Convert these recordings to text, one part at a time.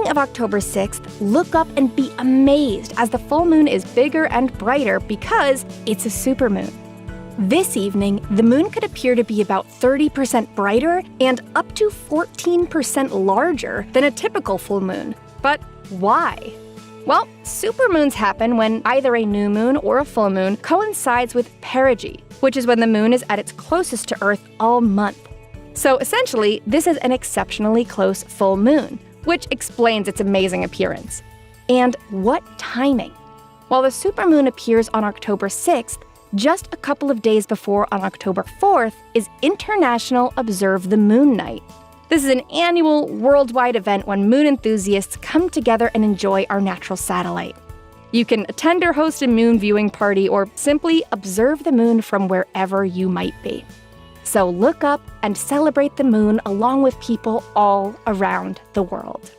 morning of October 6th, look up and be amazed as the full moon is bigger and brighter because it's a supermoon. This evening, the moon could appear to be about 30% brighter and up to 14% larger than a typical full moon. But why? Well, supermoons happen when either a new moon or a full moon coincides with perigee, which is when the moon is at its closest to Earth all month. So essentially, this is an exceptionally close full moon, which explains its amazing appearance. And what timing? While the supermoon appears on October 6th, just a couple of days before on October 4th is International Observe the Moon Night. This is an annual worldwide event when moon enthusiasts come together and enjoy our natural satellite. You can attend or host a moon viewing party or simply observe the moon from wherever you might be. So look up and celebrate the moon along with people all around the world.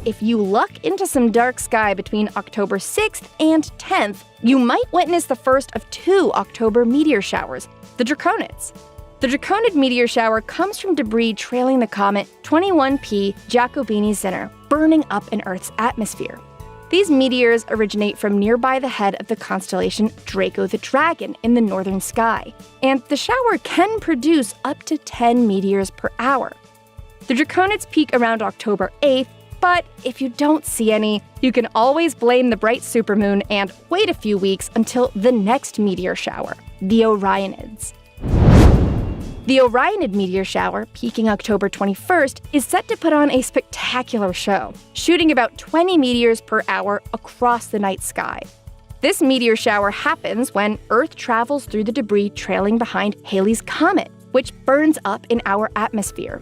If you luck into some dark sky between October 6th and 10th, you might witness the first of 2 October meteor showers, the Draconids. The Draconid meteor shower comes from debris trailing the comet 21P Giacobini-Zinner, burning up in Earth's atmosphere. These meteors originate from nearby the head of the constellation Draco the Dragon in the northern sky, and the shower can produce up to 10 meteors per hour. The Draconids peak around October 8th, but if you don't see any, you can always blame the bright supermoon and wait a few weeks until the next meteor shower, the Orionids. The Orionid meteor shower, peaking October 21st, is set to put on a spectacular show, shooting about 20 meteors per hour across the night sky. This meteor shower happens when Earth travels through the debris trailing behind Halley's Comet, which burns up in our atmosphere.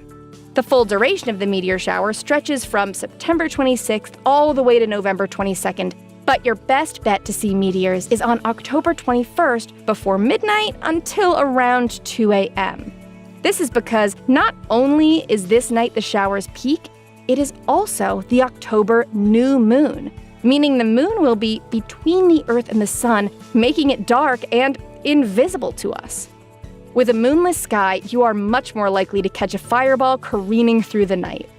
The full duration of the meteor shower stretches from September 26th all the way to November 22nd, but your best bet to see meteors is on October 21st before midnight until around 2 a.m. This is because not only is this night the shower's peak, it is also the October new moon, meaning the moon will be between the Earth and the sun, making it dark and invisible to us. With a moonless sky, you are much more likely to catch a fireball careening through the night.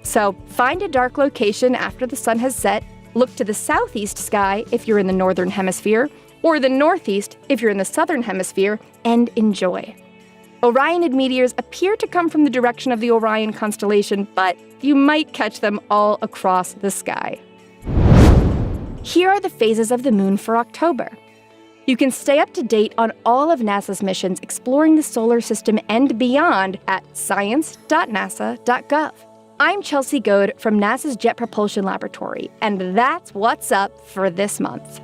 So find a dark location after the sun has set, look to the southeast sky if you're in the northern hemisphere, or the northeast if you're in the southern hemisphere, and enjoy. Orionid meteors appear to come from the direction of the Orion constellation, but you might catch them all across the sky. Here are the phases of the moon for October. You can stay up to date on all of NASA's missions exploring the solar system and beyond at science.nasa.gov. I'm Chelsea Goad from NASA's Jet Propulsion Laboratory, and that's what's up for this month.